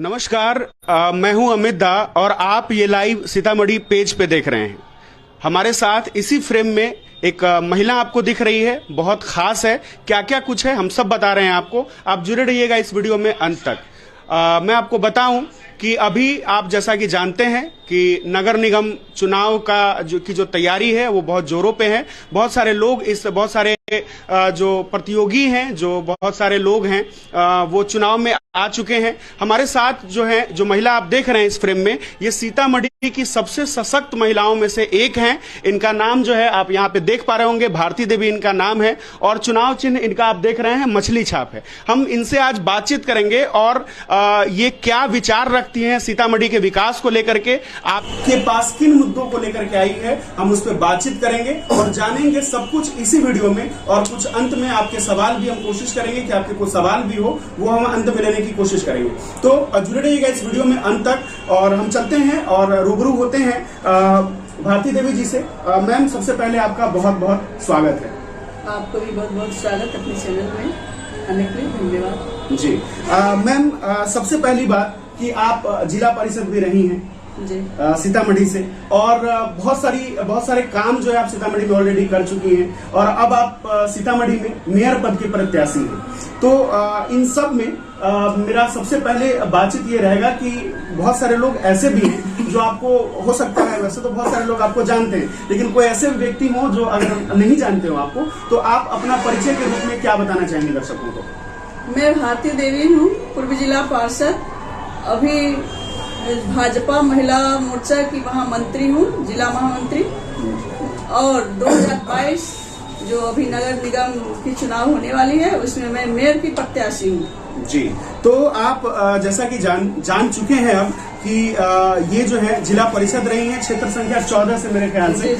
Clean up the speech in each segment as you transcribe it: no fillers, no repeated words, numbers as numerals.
नमस्कार, मैं हूं अमित दा और आप ये लाइव सीतामढ़ी पेज पे देख रहे हैं। हमारे साथ इसी फ्रेम में एक महिला आपको दिख रही है, बहुत खास है। क्या क्या कुछ है हम सब बता रहे हैं आपको, आप जुड़े रहिएगा इस वीडियो में अंत तक। मैं आपको बताऊं कि अभी आप जैसा कि जानते हैं कि नगर निगम चुनाव का जो तैयारी है वो बहुत जोरों पे है। बहुत सारे लोग बहुत सारे जो प्रतियोगी हैं, जो बहुत सारे लोग हैं वो चुनाव में आ चुके हैं। हमारे साथ जो महिला आप देख रहे हैं इस फ्रेम में, ये सीतामढ़ी की सबसे सशक्त महिलाओं में से एक हैं। इनका नाम जो है आप यहाँ पे देख पा रहे होंगे, भारती देवी इनका नाम है और चुनाव चिन्ह इनका आप देख रहे हैं मछली छाप है। हम इनसे आज बातचीत करेंगे और ये क्या विचार रखती हैं सीतामढ़ी के विकास को लेकर के, आपके पास किन मुद्दों को लेकर के आई है, हम उस पर बातचीत करेंगे और जानेंगे सब कुछ इसी वीडियो में। और कुछ अंत में आपके सवाल भी हम कोशिश करेंगे कि आपके कोई सवाल भी हो वो हम अंत में लेने की कोशिश करेंगे। तो जुड़े रहिएगा इस वीडियो में अंत तक और हम चलते हैं और रूबरू होते हैं भारती देवी जी से। मैम, सबसे पहले आपका बहुत बहुत स्वागत है। आपको भी बहुत बहुत स्वागत अपने चैनल में आने के लिए, धन्यवाद जी। मैम, सबसे पहली बात कि आप जिला परिषद भी रही हैं सीतामढ़ी से और बहुत सारे काम जो है आप सीतामढ़ी में ऑलरेडी कर चुकी हैं और अब आप सीतामढ़ी में मेयर पद के प्रत्याशी हैं। तो इन सब में मेरा सबसे पहले बातचीत ये रहेगा कि बहुत सारे लोग ऐसे भी हैं जो आपको, हो सकता है वैसे तो बहुत सारे लोग आपको जानते हैं, लेकिन कोई ऐसे व्यक्ति हो जो अगर नहीं जानते हो आपको, तो आप अपना परिचय के रूप में क्या बताना चाहेंगे दर्शकों को? मैं भारती देवी हूँ, पूर्वी जिला पार्षद, अभी भाजपा महिला मोर्चा की महामंत्री हूँ, जिला महामंत्री। और 2022 जो अभी नगर निगम की चुनाव होने वाली है उसमें मैं मेयर की प्रत्याशी हूँ जी। तो आप जैसा कि जान चुके हैं अब कि ये जो है जिला परिषद रही है क्षेत्र संख्या 14 से, मेरे ख्याल से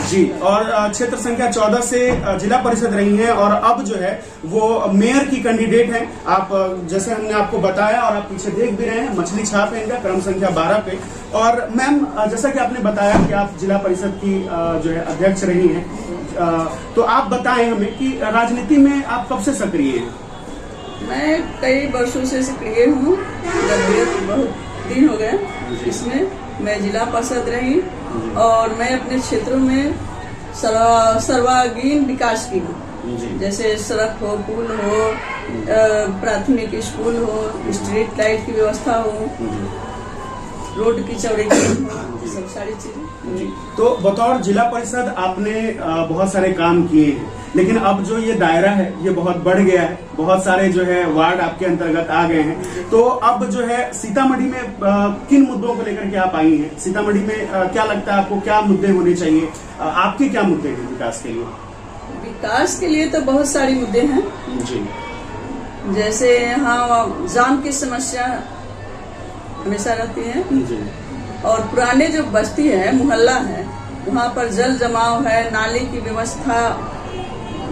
जी और क्षेत्र संख्या 14 से जिला परिषद रही हैं और अब जो है वो मेयर की कैंडिडेट हैं। आप जैसे हमने आपको बताया और आप पीछे देख भी रहे हैं, मछली छाप है इनका, क्रम संख्या 12 पे। और मैम, जैसा कि आपने बताया कि आप जिला परिषद की जो है अध्यक्ष रही हैं, तो आप बताएं हमें कि राजनीति में आप कब से सक्रिय हैं? मैं कई वर्षों से सक्रिय हूँ, बहुत दिन हो गए इसमें। मैं जिला पार्षद रही और मैं अपने क्षेत्रों में सर्वांगीण विकास की हूँ, जैसे सड़क हो, पुल हो, प्राथमिक स्कूल हो, स्ट्रीट लाइट की व्यवस्था हो, रोड की चौड़ीकरण हो, सब सारी चीजें। तो बतौर जिला परिषद आपने बहुत सारे काम किए हैं, लेकिन अब जो ये दायरा है ये बहुत बढ़ गया है, बहुत सारे जो है वार्ड आपके अंतर्गत आ गए हैं। तो अब जो है सीतामढ़ी में किन मुद्दों को लेकर के आप आई हैं? सीतामढ़ी में क्या लगता है आपको, क्या मुद्दे होने चाहिए? आपके क्या मुद्दे हैं विकास के लिए? विकास के लिए तो बहुत सारे मुद्दे हैं जी। जैसे यहाँ जाम की समस्या हमेशा रहती है जी। और पुराने जो बस्ती है, मोहल्ला है, वहाँ पर जल जमाव है, नाली की व्यवस्था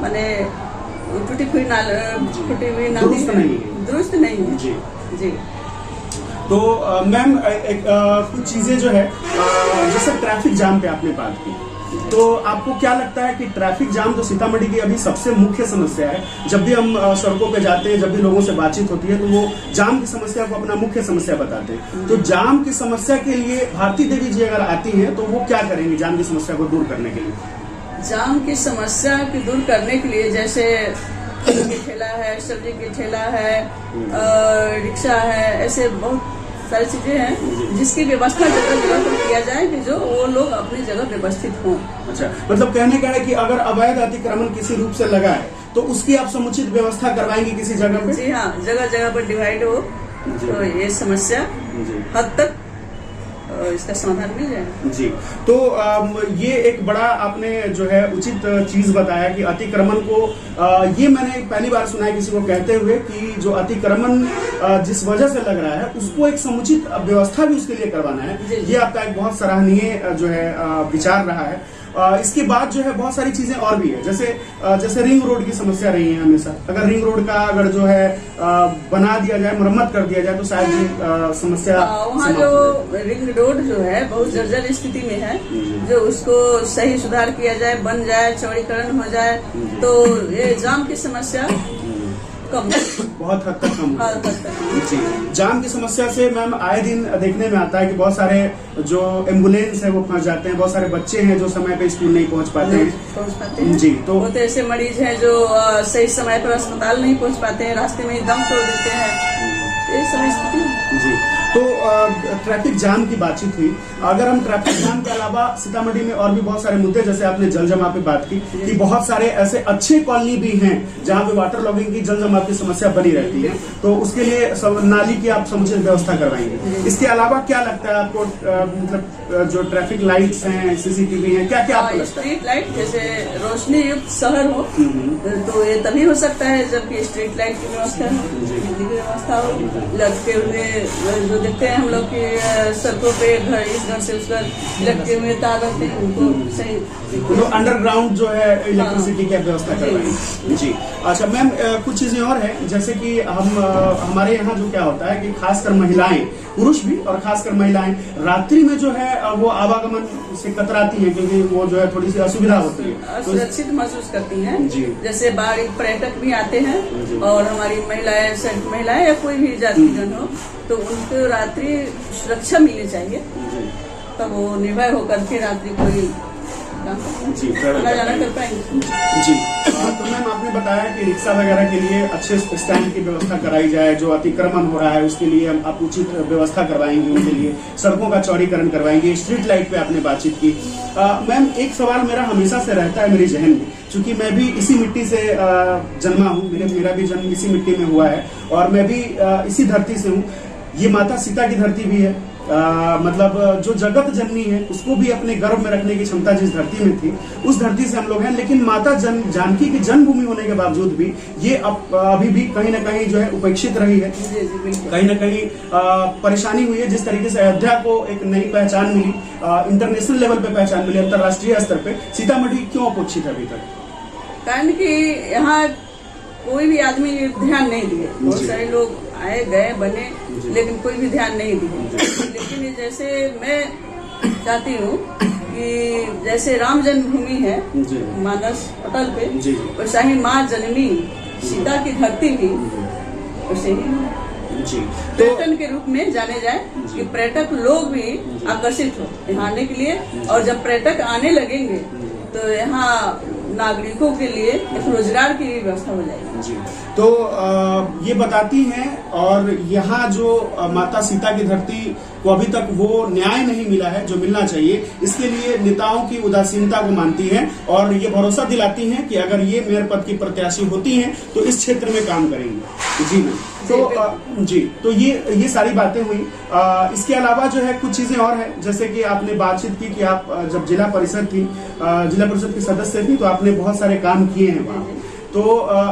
माने टूटी हुई नाली दुरुस्त नहीं है जी। तो मैम, कुछ चीजें जो है जैसे ट्रैफिक जाम पे आपने बात की, तो आपको क्या लगता है कि ट्रैफिक जाम जो सीतामढ़ी की अभी सबसे मुख्य समस्या है, जब भी हम सड़कों पे जाते हैं, जब भी लोगों से बातचीत होती है तो वो जाम की समस्या को अपना मुख्य समस्या बताते हैं। तो जाम की समस्या के लिए भारती देवी जी अगर आती हैं तो वो क्या करेंगी जाम की समस्या को दूर करने के लिए? जाम की समस्या को दूर करने के लिए जैसे की ठेला है, सब्जी की ठेला है, रिक्शा है, ऐसे बहुत सारी चीजें हैं जिसकी व्यवस्था जगह जगह पर किया जाए कि जो वो लोग अपनी जगह व्यवस्थित हों। अच्छा, मतलब कहने का है कि अगर अवैध अतिक्रमण किसी रूप से लगा है तो उसकी आप समुचित व्यवस्था करवाएंगी किसी जगह पे? जी हाँ, जगह जगह पर डिवाइड हो तो ये समस्या हद तक इसका समाधान मिल जाए जी। तो ये एक बड़ा आपने जो है उचित चीज बताया कि अतिक्रमण को, ये मैंने पहली बार सुना है किसी को कहते हुए कि जो अतिक्रमण जिस वजह से लग रहा है उसको एक समुचित व्यवस्था भी उसके लिए करवाना है। ये आपका एक बहुत सराहनीय जो है विचार रहा है। इसके बाद जो है बहुत सारी चीजें और भी है, जैसे रिंग रोड की समस्या रही है हमेशा। अगर रिंग रोड का अगर जो है बना दिया जाए, मरम्मत कर दिया जाए तो शायद ये समस्या वहाँ जो रिंग रोड जो है बहुत जर्जर स्थिति में है, जो उसको सही सुधार किया जाए, बन जाए, चौड़ीकरण हो जाए तो ये जाम की समस्या कम बहुत हद तक कम हद तक। जी। जाम की समस्या से मैम आए दिन देखने में आता है कि बहुत सारे जो एम्बुलेंस है वो फंस जाते हैं, बहुत सारे बच्चे हैं जो समय पे स्कूल नहीं पहुंच पाते हैं। जी। तो बहुत ऐसे मरीज हैं जो सही समय पर अस्पताल नहीं पहुंच पाते हैं, रास्ते में ही दम तोड़ देते हैं। ये सब स्थिति है। जी। तो ट्रैफिक जाम की बातचीत हुई, अगर हम ट्रैफिक जाम के अलावा सीतामढ़ी में और भी बहुत सारे मुद्दे, जैसे आपने जल जमाव पे बात की कि बहुत सारे ऐसे अच्छे कॉलोनी भी हैं जहां पे वाटर लॉगिंग की, जल जमाव की समस्या बनी रहती है, तो उसके लिए नाली की आप समुचित व्यवस्था करवाएंगे। इसके अलावा क्या लगता है आपको, मतलब जो ट्रैफिक लाइट्स हैं, सीसीटीवी हैं, क्या क्या आपको लगता है? स्ट्रीट लाइट जैसे रोशनी युक्त शहर हो तो ये तभी हो सकता है जबकि स्ट्रीट लाइट की व्यवस्था हो, बिजली की व्यवस्था हो। लटके हुए जो देखते हैं हम लोग की सड़कों पे घर, इस घर से उस घर लटके हुए तार रहते हैं, उनको सही तो अंडरग्राउंड जो है इलेक्ट्रिसिटी की व्यवस्था करवाएंगे। जी। अच्छा मैम, कुछ चीजें और है, जैसे कि हमारे यहाँ जो क्या होता है कि खासकर महिलाएं, पुरुष भी और खासकर महिलाएं रात्रि में जो है वो आवागमन से कतराती हैं, क्योंकि वो जो है थोड़ी सी असुविधा होती है, सुरक्षित महसूस करती हैं। जी। जैसे बाहरी पर्यटक भी आते हैं और हमारी महिलाएं या कोई भी जाति जन हो तो उनको रात्रि सुरक्षा मिलनी चाहिए, तब वो निर्भय होकर के रात्रि कोई जी जाना कर पाएंगे। जी। तो मैम आपने बताया कि रिक्शा वगैरह के लिए अच्छे स्टैंड की व्यवस्था कराई जाए, जो अतिक्रमण हो रहा है उसके लिए आप उचित व्यवस्था करवाएंगे, उनके लिए सड़कों का चौड़ीकरण करवाएंगे। स्ट्रीट लाइट पे आपने बातचीत की। मैम एक सवाल मेरा हमेशा से रहता है मेरे जहन में, क्योंकि मैं भी इसी मिट्टी से जन्मा हूँ, मेरा भी जन्म इसी मिट्टी में हुआ है और मैं भी इसी धरती से हूँ। ये माता सीता की धरती भी है, मतलब जो जगत जननी है उसको भी अपने गर्भ में रखने की क्षमता जिस धरती में थी, उस धरती से हम लोग हैं। लेकिन माता जानकी की जन्मभूमि होने के बावजूद भी ये अभी भी कहीं ना कहीं जो है उपेक्षित रही है, कहीं ना कहीं परेशानी हुई है। जिस तरीके से अयोध्या को एक नई पहचान मिली, इंटरनेशनल लेवल पे पहचान मिली, अंतर्राष्ट्रीय स्तर पे, सीतामढ़ी क्यों उपेक्षित है अभी तक? कारण कि यहाँ कोई भी आदमी ध्यान नहीं दिए, बहुत सारे लोग आए गए बने लेकिन कोई भी ध्यान नहीं दिए। लेकिन जैसे मैं चाहती हूँ कि जैसे राम जन्मभूमि है मानस पटल पे, वैसा ही माँ जननी सीता की धरती भी वैसे ही पर्यटन के रूप में जाने जाए कि पर्यटक लोग भी आकर्षित हो यहाँ आने के लिए, और जब पर्यटक आने लगेंगे तो यहाँ नागरिकों के लिए एक रोजगार की व्यवस्था हो जाएगी। जी। तो ये बताती हैं, और यहाँ जो माता सीता की धरती को अभी तक वो न्याय नहीं मिला है जो मिलना चाहिए, इसके लिए नेताओं की उदासीनता को मानती हैं और ये भरोसा दिलाती हैं कि अगर ये मेयर पद की प्रत्याशी होती हैं तो इस क्षेत्र में काम करेंगे। जी मैम। तो जी, तो ये सारी बातें हुई। इसके अलावा जो है कुछ चीजें और है, जैसे कि आपने बातचीत की कि आप जब जिला परिषद की सदस्य थी तो आपने बहुत सारे काम किए हैं वहाँ, तो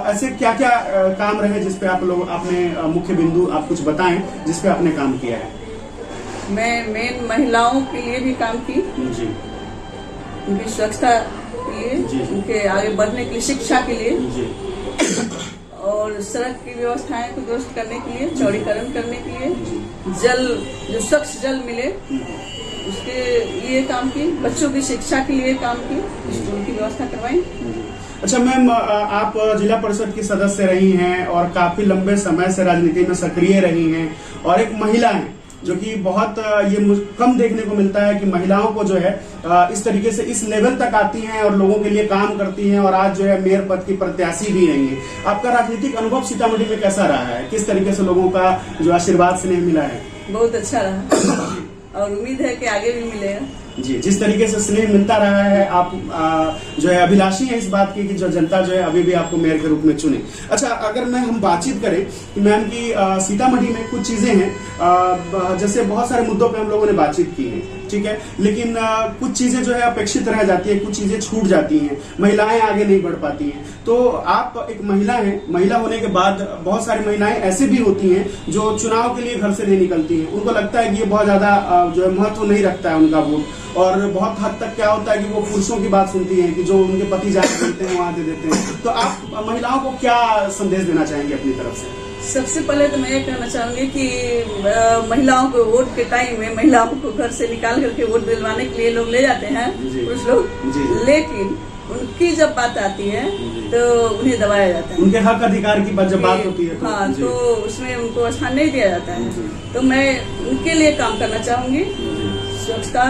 ऐसे क्या क्या काम रहे जिसपे आपने मुख्य बिंदु आप कुछ बताएं जिसपे आपने काम किया है? मैं मेन महिलाओं के लिए भी काम की जी, उनकी स्वच्छता के लिए, उनके आगे बढ़ने के लिए, शिक्षा के लिए जी, और सड़क की व्यवस्थाएं को दुरुस्त करने के लिए, चौड़ीकरण करने के लिए, जल जो स्वच्छ जल मिले उसके लिए काम की, बच्चों की शिक्षा के लिए काम की, स्कूल की व्यवस्था करवाई। अच्छा मैम, आप जिला परिषद की सदस्य रही हैं और काफी लंबे समय से राजनीति में सक्रिय रही हैं और एक महिला हैं, जो कि बहुत ये कम देखने को मिलता है कि महिलाओं को जो है इस तरीके से इस लेवल तक आती हैं और लोगों के लिए काम करती हैं और आज जो है मेयर पद की प्रत्याशी भी रही हैं। आपका राजनीतिक अनुभव सीतामढ़ी में कैसा रहा है? किस तरीके से लोगों का जो आशीर्वाद स्नेह मिला है? बहुत अच्छा रहा और उम्मीद है कि आगे भी मिलेगा। जी, जिस तरीके से स्नेह मिलता रहा है, आप जो है अभिलाषी हैं इस बात की कि जो जनता जो है अभी भी आपको मेयर के रूप में चुने। अच्छा, अगर हम बातचीत करें कि मैम की सीतामढ़ी में कुछ चीजें हैं, जैसे बहुत सारे मुद्दों पे हम लोगों ने बातचीत की है, ठीक है, लेकिन कुछ चीजें जो है अपेक्षित रह जाती है, कुछ चीजें छूट जाती हैं, महिलाएं आगे नहीं बढ़ पाती हैं। तो आप एक महिला हैं, महिला होने के बाद बहुत सारी महिलाएं ऐसे भी होती हैं जो चुनाव के लिए घर से नहीं निकलती हैं, उनको लगता है कि ये बहुत ज्यादा जो है महत्व नहीं रखता है उनका वोट, और बहुत हद तक क्या होता है कि वो पुरुषों की बात सुनती हैं कि जो उनके पति जहाँ देते हैं वहां दे देते हैं। तो आप महिलाओं को क्या संदेश देना चाहेंगे अपनी तरफ से? सबसे पहले तो मैं ये कहना चाहूंगी कि महिलाओं को वोट के टाइम में महिलाओं को घर से निकाल करके वोट दिलवाने के लिए लोग ले जाते हैं पुरुष लोग, लेकिन उनकी जब बात आती है तो उन्हें दबाया जाता है। उनके हक अधिकार की जब बात होती है तो हाँ, तो उसमें उनको स्थान नहीं दिया जाता है। तो मैं उनके लिए काम करना चाहूंगी, स्वच्छता,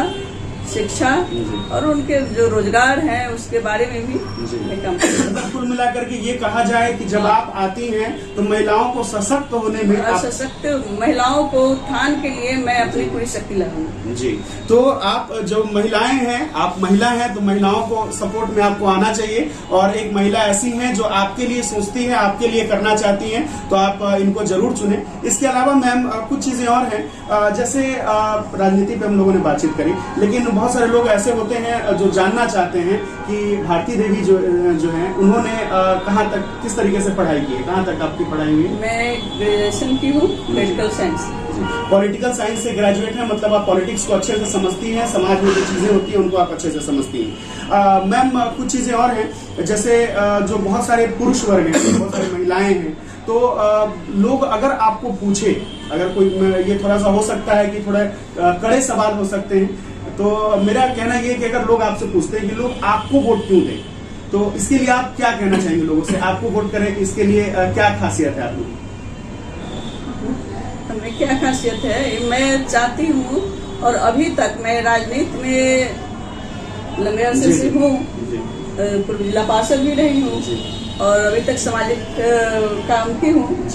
शिक्षा और उनके जो रोजगार है उसके बारे में भी मैं काम करूंगी। कुल मिलाकर के ये कहा जाए कि जब आप आती हैं तो महिलाओं को सशक्त होने में सशक्त महिलाओं को उत्थान के लिए मैं अपनी पूरी शक्ति लगाऊंगी। जी, तो आप जो महिलाएं हैं, आप महिला हैं तो महिलाओं को सपोर्ट में आपको आना चाहिए, और एक महिला ऐसी हैं जो आपके लिए सोचती है, आपके लिए करना चाहती हैं, तो आप इनको जरूर चुने। इसके अलावा मैम कुछ चीजें और हैं, जैसे राजनीति पे हम लोगों ने बातचीत करी, लेकिन बहुत सारे लोग ऐसे होते हैं जो जानना चाहते हैं कि भारती देवी जो हैं उन्होंने कहाँ तक, किस तरीके से पढ़ाई की है, कहाँ तक आपकी पढ़ाई हुई? मैं ग्रेजुएशन की हूँ पॉलिटिकल साइंस। पॉलिटिकल साइंस से ग्रेजुएट है, मतलब आप पॉलिटिक्स को अच्छे से समझती हैं, समाज में जो चीजें होती हैं उनको आप अच्छे से समझती हैं। मैम कुछ चीजें और हैं, जैसे जो बहुत सारे पुरुष वर्ग हैं, बहुत सारी महिलाएं हैं, तो लोग अगर आपको पूछे, अगर कोई, ये थोड़ा सा हो सकता है कि थोड़ा कड़े सवाल हो सकते हैं, तो मेरा कहना ये है कि अगर लोग आपसे पूछते हैं कि लोग आपको वोट क्यों दें, तो इसके लिए आप क्या कहना चाहेंगे लोगों से? आपको वोट करें, इसके लिए क्या खासियत है आपकी? हमें क्या खासियत है, मैं चाहती हूँ, और अभी तक मैं राजनीति में लंबे अरसे से हूँ, पूर्व जिला पार्षद भी रही हूँ, और अभी तक सामाजिक काम की हूँ,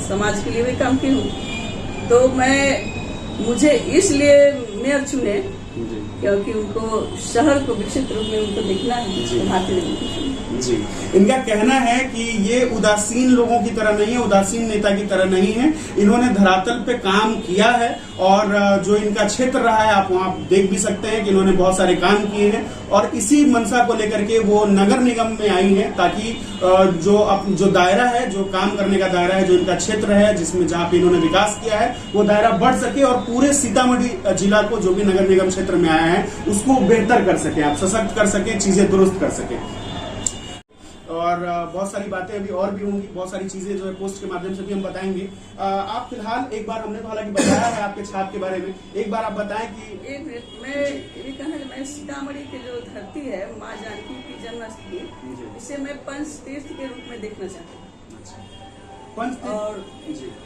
समाज के लिए भी काम की हूँ। तो मुझे इसलिए मेयर चुने क्योंकि उनको शहर को विकसित रूप में उनको देखना है। भारतीय जी, इनका कहना है कि ये उदासीन लोगों की तरह नहीं है, उदासीन नेता की तरह नहीं है, इन्होंने धरातल पे काम किया है, और जो इनका क्षेत्र रहा है आप वहाँ देख भी सकते हैं कि इन्होंने बहुत सारे काम किए हैं, और इसी मंशा को लेकर के वो नगर निगम में आई हैं, ताकि जो दायरा है, जो काम करने का दायरा है, जो इनका क्षेत्र है, जिसमें जहाँ पे इन्होंने विकास किया है, वो दायरा बढ़ सके, और पूरे सीतामढ़ी जिला को, जो भी नगर निगम क्षेत्र में आया है, उसको बेहतर कर सके, आप सशक्त कर सके, चीजें दुरुस्त कर सके। और बहुत सारी बातें अभी और भी होंगी, बहुत सारी चीजें जो है पोस्ट के माध्यम से भी हम बताएंगे। आप फिलहाल एक बार, हमने तो हालांकि बताया है आपके छाप के बारे में, एक बार आप बताएं कि एक मिनट, मैं ये कहना, मैं सीतामढ़ी की जो धरती है, माँ जानकी की जन्मस्थली, इसे मैं पंचतीर्थ के रूप में देखना चाहती हूँ। और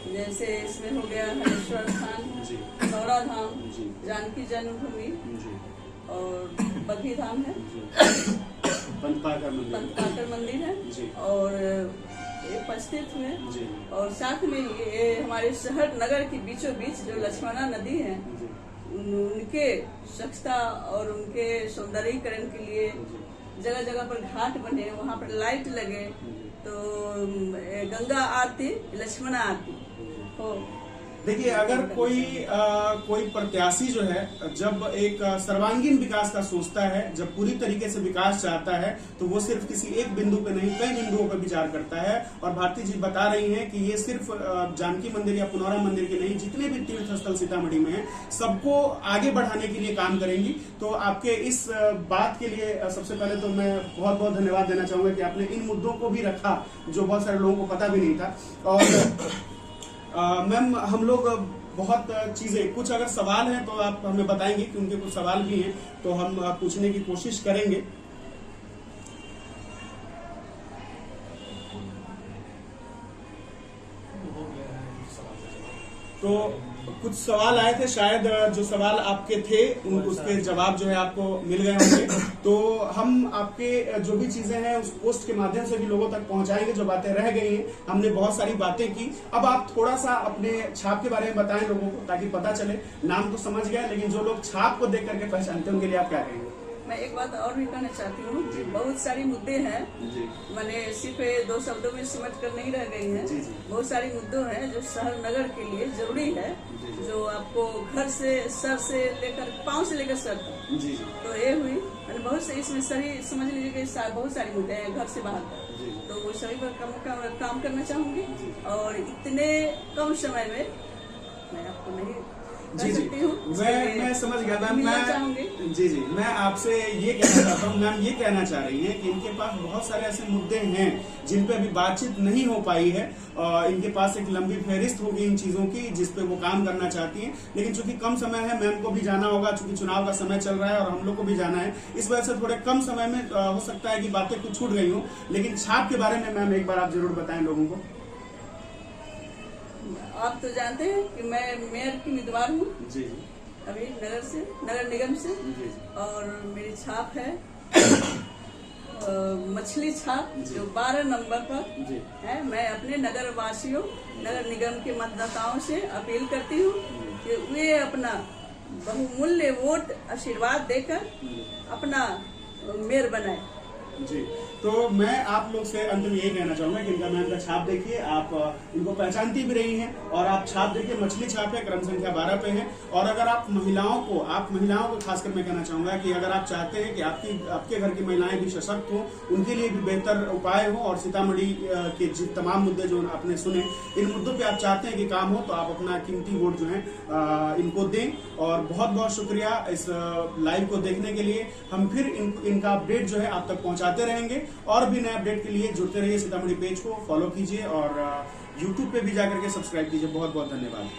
जैसे इसमें हो गया हरेश्वर स्थान, गौरा धाम, जानकी जन्मभूमि, और बद्री धाम है, पंचपाकर मंदिर है, और ये पंचतीर्थ में, और साथ में ये हमारे शहर नगर के बीचों बीच जो लक्ष्मणा नदी है, उनके स्वच्छता और उनके सौंदर्यीकरण के लिए जगह जगह पर घाट बने, वहाँ पर लाइट लगे, तो गंगा आरती, लक्ष्मणा आरती हो। देखिए, अगर कोई प्रत्याशी जो है, जब एक सर्वांगीण विकास का सोचता है, जब पूरी तरीके से विकास चाहता है, तो वो सिर्फ किसी एक बिंदु पे नहीं, कई बिंदुओं पर विचार करता है। और भारती जी बता रही हैं कि ये सिर्फ जानकी मंदिर या पुनौरा मंदिर के नहीं, जितने भी तीर्थ स्थल सीतामढ़ी में हैं, सबको आगे बढ़ाने के लिए काम करेंगी। तो आपके इस बात के लिए सबसे पहले तो मैं बहुत बहुत धन्यवाद देना चाहूंगा कि आपने इन मुद्दों को भी रखा, जो बहुत सारे लोगों को पता भी नहीं था। और मैम, हम लोग बहुत चीजें, कुछ अगर सवाल हैं तो आप हमें बताएंगे, क्योंकि कुछ सवाल भी हैं तो हम पूछने की कोशिश करेंगे। तो कुछ सवाल आए थे, शायद जो सवाल आपके थे उसके जवाब जो है आपको मिल गए होंगे। तो हम आपके जो भी चीजें हैं उस पोस्ट के माध्यम से भी लोगों तक पहुंचाएंगे, जो बातें रह गई हैं। हमने बहुत सारी बातें की, अब आप थोड़ा सा अपने छाप के बारे में बताएं लोगों को, ताकि पता चले। नाम तो समझ गए, लेकिन जो लोग छाप को देख करके पहचानते हैं उनके लिए आप क्या कहेंगे? मैं एक बात और भी कहना चाहती हूँ, बहुत सारी मुद्दे हैं, मैंने सिर्फ 2 शब्दों में सिमट कर नहीं रह गई हैं। बहुत सारी मुद्दों हैं जो शहर नगर के लिए जरूरी है, जो आपको घर से, सर से लेकर, पाँव से लेकर सर तक। तो ये हुई, मैंने बहुत से इसमें सही समझ लीजिए कि बहुत सारी मुद्दे हैं घर से बाहर तक, तो वो सभी पर काम करना चाहूंगी। और इतने कम समय में मैं आपको नहीं कर सकती हूँ। मैं समझ गया मैम। मिलना मैं चाहूंगी। जी मैं आपसे ये कहना चाहता हूँ, मैम ये कहना चाह रही हैं कि इनके पास बहुत सारे ऐसे मुद्दे हैं जिन पे अभी बातचीत नहीं हो पाई है। इनके पास एक लंबी फहरिस्त होगी इन चीजों की जिस पे वो काम करना चाहती हैं, लेकिन चूंकि कम समय है, मैम को भी जाना होगा, चूंकि चुनाव का समय चल रहा है और हम लोग को भी जाना है, इस वजह से थोड़े कम समय में हो सकता है कि बातें कुछ छूट गई हो। लेकिन छाप के बारे में मैम एक बार आप जरूर बताएं लोगों को। आप तो जानते हैं कि मैं मेयर की उम्मीदवार हूँ जी अभी नगर निगम से। जी। और मेरी छाप है मछली छाप, जो 12 नंबर पर जी है। मैं अपने नगर वासियों, नगर निगम के मतदाताओं से अपील करती हूँ कि वे अपना बहुमूल्य वोट आशीर्वाद देकर अपना मेयर बनाए। जी। तो मैं आप लोग से अंत में यही कहना चाहूंगा कि इनका मैम का छाप देखिए, आप इनको पहचानती भी रही हैं, और आप छाप देखिए, मछली छाप है, क्रम संख्या 12 पे है। और अगर आप महिलाओं को खासकर मैं कहना चाहूंगा कि अगर आप चाहते हैं कि आपके घर की महिलाएं भी सशक्त हों, उनके लिए भी बेहतर उपाय हो, और सीतामढ़ी के तमाम मुद्दे जो आपने सुने, इन मुद्दों पे आप चाहते हैं कि काम हो, तो आप अपना कीमती वोट जो है इनको दें। और बहुत बहुत शुक्रिया इस लाइव को देखने के लिए। हम फिर इनका अपडेट जो है आप तक पहुंचाते रहेंगे, और भी नए अपडेट के लिए जुड़ते रहिए। सीतामढ़ी पेज को फॉलो कीजिए और यूट्यूब पे भी जाकर के सब्सक्राइब कीजिए। बहुत बहुत धन्यवाद।